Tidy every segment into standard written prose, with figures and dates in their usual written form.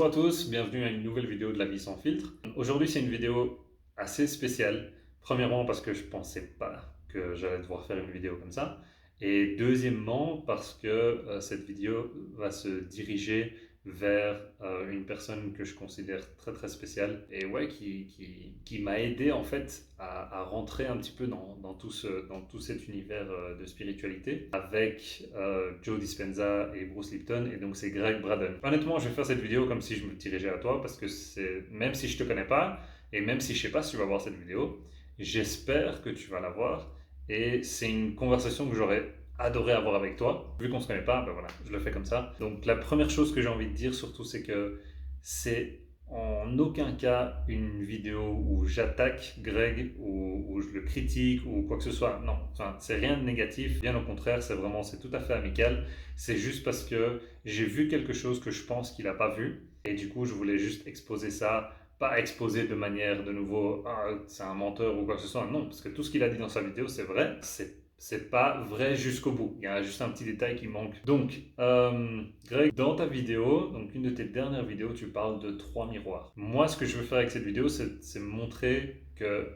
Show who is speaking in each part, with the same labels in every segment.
Speaker 1: Bonjour à tous, bienvenue à une nouvelle vidéo de La vie sans filtre. Aujourd'hui c'est une vidéo assez spéciale. Premièrement parce que je pensais pas que j'allais devoir faire une vidéo comme ça. Et deuxièmement parce que cette vidéo va se diriger vers une personne que je considère très très spéciale et ouais, qui m'a aidé en fait à rentrer un petit peu dans tout cet univers de spiritualité avec Joe Dispenza et Bruce Lipton, et donc c'est Greg Braden. Honnêtement, je vais faire cette vidéo comme si je me dirigeais à toi parce que c'est, même si je te connais pas et même si je sais pas si tu vas voir cette vidéo, j'espère que tu vas la voir et c'est une conversation que j'aurais adoré avoir avec toi. Vu qu'on se connaît pas, ben voilà, je le fais comme ça. Donc la première chose que j'ai envie de dire surtout, c'est que c'est en aucun cas une vidéo où j'attaque Greg ou où je le critique ou quoi que ce soit. Non, enfin, c'est rien de négatif. Bien au contraire, c'est tout à fait amical. C'est juste parce que j'ai vu quelque chose que je pense qu'il n'a pas vu. Et du coup, je voulais juste exposer ça. Pas exposer de manière de nouveau, ah, c'est un menteur ou quoi que ce soit. Non, parce que tout ce qu'il a dit dans sa vidéo, c'est vrai. C'est pas vrai jusqu'au bout. Il y a juste un petit détail qui manque. Donc, Greg, dans ta vidéo, donc une de tes dernières vidéos, tu parles de 3 miroirs. Moi, ce que je veux faire avec cette vidéo, c'est montrer que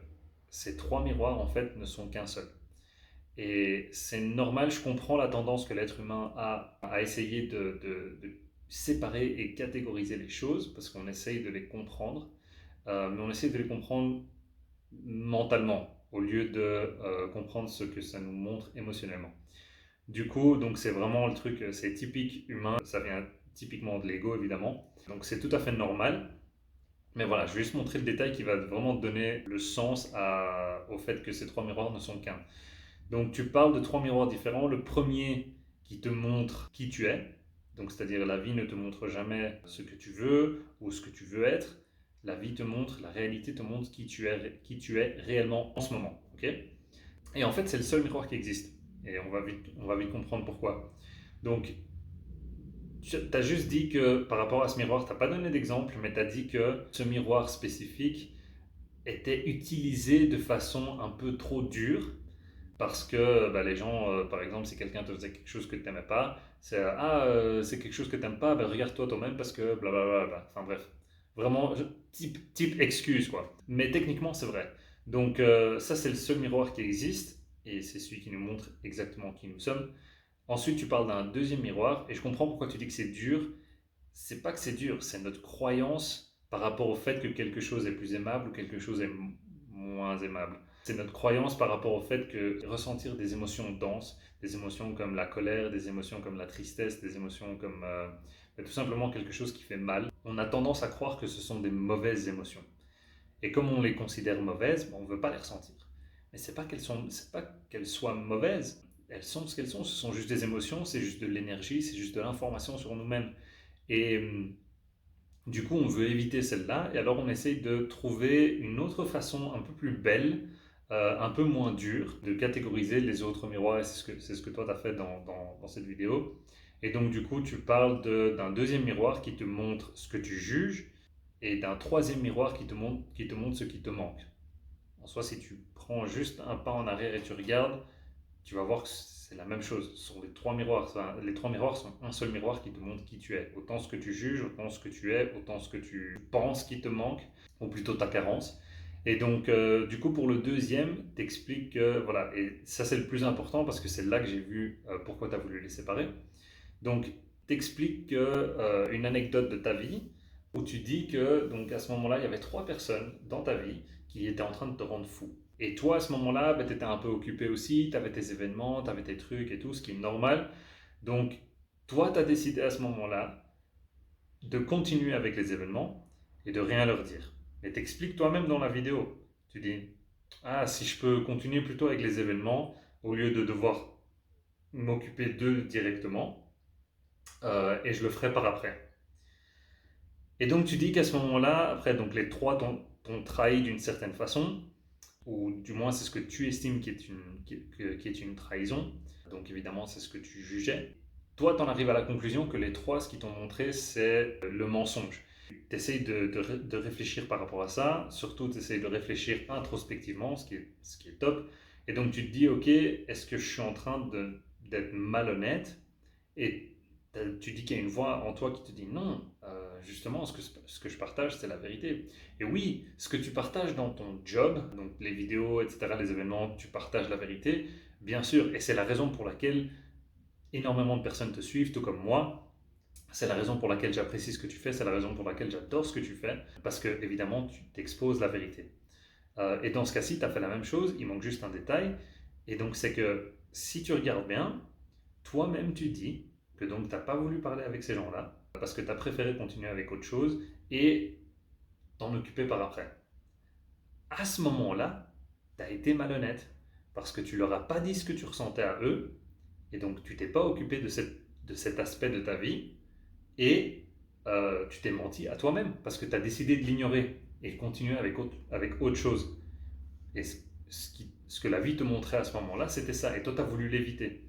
Speaker 1: ces 3 miroirs, en fait, ne sont qu'un seul. Et c'est normal, je comprends la tendance que l'être humain a à essayer de séparer et catégoriser les choses, parce qu'on essaye de les comprendre, mais on essaye de les comprendre mentalement, au lieu de comprendre ce que ça nous montre émotionnellement. Du coup, donc c'est vraiment le truc, c'est typique humain, ça vient typiquement de l'ego évidemment, donc c'est tout à fait normal. Mais voilà, je vais juste montrer le détail qui va vraiment donner le sens au fait que ces 3 miroirs ne sont qu'un. Donc tu parles de 3 miroirs différents. Le premier qui te montre qui tu es, donc c'est-à-dire la vie ne te montre jamais ce que tu veux ou ce que tu veux être. La vie te montre, la réalité te montre qui tu es réellement en ce moment. Ok. Et en fait, c'est le seul miroir qui existe. Et on va vite comprendre pourquoi. Donc, tu as juste dit que par rapport à ce miroir, tu n'as pas donné d'exemple, mais tu as dit que ce miroir spécifique était utilisé de façon un peu trop dure parce que bah, les gens, par exemple, si quelqu'un te faisait quelque chose que tu n'aimais pas, c'est c'est quelque chose que tu n'aimes pas, bah, regarde-toi toi-même parce que blablabla. Enfin bref, vraiment type excuse quoi. Mais techniquement, c'est vrai. Donc, ça, c'est le seul miroir qui existe et c'est celui qui nous montre exactement qui nous sommes. Ensuite, tu parles d'un deuxième miroir et je comprends pourquoi tu dis que c'est dur. C'est pas que c'est dur, c'est notre croyance par rapport au fait que quelque chose est plus aimable ou quelque chose est moins aimable. C'est notre croyance par rapport au fait que ressentir des émotions denses, des émotions comme la colère, des émotions comme la tristesse, des émotions comme tout simplement quelque chose qui fait mal, on a tendance à croire que ce sont des mauvaises émotions. Et comme on les considère mauvaises, on ne veut pas les ressentir. Mais c'est pas qu'elles soient mauvaises, elles sont ce qu'elles sont, ce sont juste des émotions, c'est juste de l'énergie, c'est juste de l'information sur nous-mêmes. Et du coup, on veut éviter celle-là, et alors on essaye de trouver une autre façon un peu plus belle, un peu moins dure, de catégoriser les autres miroirs, et c'est ce que toi tu as fait dans cette vidéo. Et donc, du coup, tu parles d'un deuxième miroir qui te montre ce que tu juges, et d'un troisième miroir qui te montre ce qui te manque. En soi, si tu prends juste un pas en arrière et tu regardes, tu vas voir que c'est la même chose. Ce sont les 3 miroirs. Enfin, les 3 miroirs sont un seul miroir qui te montre qui tu es. Autant ce que tu juges, autant ce que tu es, autant ce que tu penses qui te manque, ou plutôt ta carence. Et donc, du coup, pour le deuxième, t'expliques que, voilà, et ça c'est le plus important parce que c'est là que j'ai vu pourquoi tu as voulu les séparer. Donc, t'expliques une anecdote de ta vie où tu dis que, donc à ce moment-là, il y avait 3 personnes dans ta vie qui étaient en train de te rendre fou. Et toi, à ce moment-là, ben, tu étais un peu occupé aussi, tu avais tes événements, tu avais tes trucs et tout, ce qui est normal. Donc, toi, tu as décidé à ce moment-là de continuer avec les événements et de rien leur dire. Et t'expliques toi-même dans la vidéo. Tu dis, ah, si je peux continuer plutôt avec les événements, au lieu de devoir m'occuper d'eux directement, et je le ferai par après. Et donc, tu dis qu'à ce moment-là, après, donc les trois t'ont trahi d'une certaine façon, ou du moins c'est ce que tu estimes qui est une trahison. Donc évidemment, c'est ce que tu jugeais. Toi, tu en arrives à la conclusion que les trois, ce qu'ils t'ont montré, c'est le mensonge. Tu essayes de réfléchir par rapport à ça, surtout tu essayes de réfléchir introspectivement, ce qui est top. Et donc tu te dis, ok, est-ce que je suis en train d'être malhonnête? Et tu dis qu'il y a une voix en toi qui te dit non, justement, ce que je partage, c'est la vérité. Et oui, ce que tu partages dans ton job, donc les vidéos, etc., les événements, tu partages la vérité, bien sûr. Et c'est la raison pour laquelle énormément de personnes te suivent, tout comme moi. C'est la raison pour laquelle j'apprécie ce que tu fais, c'est la raison pour laquelle j'adore ce que tu fais, parce que évidemment, tu t'exposes la vérité. Et dans ce cas-ci, tu as fait la même chose, il manque juste un détail. Et donc, c'est que si tu regardes bien, toi-même, tu dis que donc tu n'as pas voulu parler avec ces gens-là, parce que tu as préféré continuer avec autre chose et t'en occuper par après. À ce moment-là, tu as été malhonnête, parce que tu leur as pas dit ce que tu ressentais à eux, et donc tu t'es pas occupé de cet aspect de ta vie, et tu t'es menti à toi-même, parce que tu as décidé de l'ignorer et continuer avec autre chose. Et ce que la vie te montrait à ce moment-là, c'était ça. Et toi, tu as voulu l'éviter.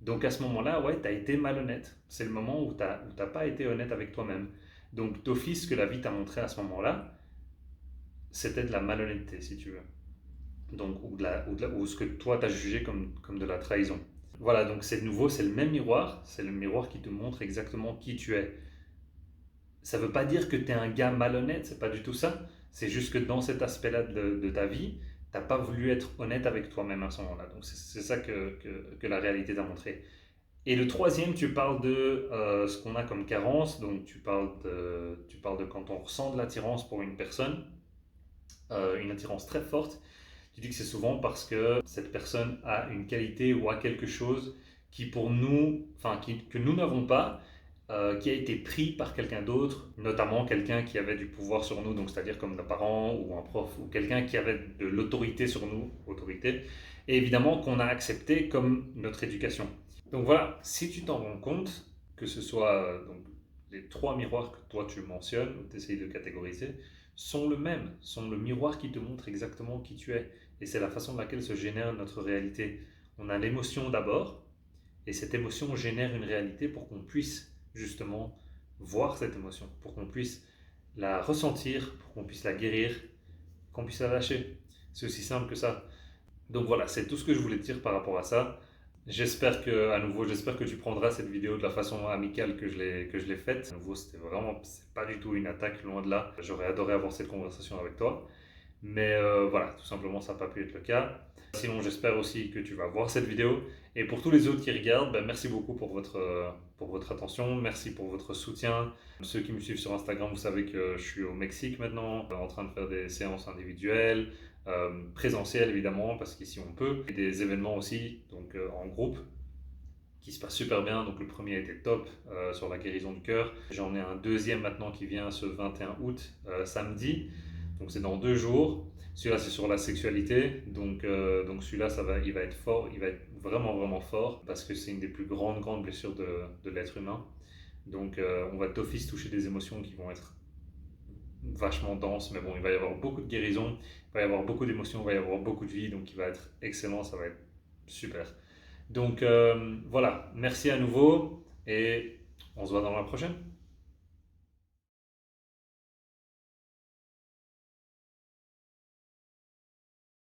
Speaker 1: Donc à ce moment-là, ouais, tu as été malhonnête. C'est le moment où tu n'as pas été honnête avec toi-même. Donc d'office, ce que la vie t'a montré à ce moment-là, c'était de la malhonnêteté, si tu veux. Donc, ou ce que toi, tu as jugé comme de la trahison. Voilà, donc c'est nouveau, c'est le même miroir. C'est le miroir qui te montre exactement qui tu es. Ça ne veut pas dire que tu es un gars malhonnête, c'est pas du tout ça. C'est juste que dans cet aspect-là de ta vie, tu n'as pas voulu être honnête avec toi-même à ce moment-là. Donc c'est ça que la réalité t'a montré. Et le troisième, tu parles de ce qu'on a comme carence. Donc tu parles de quand on ressent de l'attirance pour une personne, une attirance très forte. Tu dis que c'est souvent parce que cette personne a une qualité ou a quelque chose qui pour nous, que nous n'avons pas, qui a été pris par quelqu'un d'autre, notamment quelqu'un qui avait du pouvoir sur nous, donc c'est-à-dire comme nos parents ou un prof ou quelqu'un qui avait de l'autorité sur nous, autorité, et évidemment qu'on a accepté comme notre éducation. Donc voilà, si tu t'en rends compte, que ce soit donc, les trois miroirs que toi tu mentionnes, ou tu essayes de catégoriser, sont le même, sont le miroir qui te montre exactement qui tu es. Et c'est la façon de laquelle se génère notre réalité. On a l'émotion d'abord, et cette émotion génère une réalité pour qu'on puisse justement voir cette émotion, pour qu'on puisse la ressentir, pour qu'on puisse la guérir, qu'on puisse la lâcher. C'est aussi simple que ça. Donc voilà, c'est tout ce que je voulais te dire par rapport à ça. J'espère que tu prendras cette vidéo de la façon amicale que je l'ai faite. À nouveau, c'est pas du tout une attaque, loin de là. J'aurais adoré avoir cette conversation avec toi. Mais voilà, tout simplement, ça n'a pas pu être le cas. Sinon, j'espère aussi que tu vas voir cette vidéo. Et pour tous les autres qui regardent, ben, merci beaucoup pour votre attention. Merci pour votre soutien. Ceux qui me suivent sur Instagram, vous savez que je suis au Mexique maintenant, en train de faire des séances individuelles, présentielles évidemment, parce qu'ici on peut. Et des événements aussi, donc en groupe, qui se passe super bien. Donc le premier a été top sur la guérison du cœur. J'en ai un deuxième maintenant qui vient ce 21 août, samedi. Donc c'est dans 2 jours. Celui-là c'est sur la sexualité. Donc celui-là il va être fort, il va être vraiment vraiment fort parce que c'est une des plus grandes blessures de l'être humain. Donc on va d'office toucher des émotions qui vont être vachement denses, mais bon, il va y avoir beaucoup de guérison, il va y avoir beaucoup d'émotions, il va y avoir beaucoup de vie, donc il va être excellent, ça va être super. Donc voilà, merci à nouveau et on se voit dans la prochaine.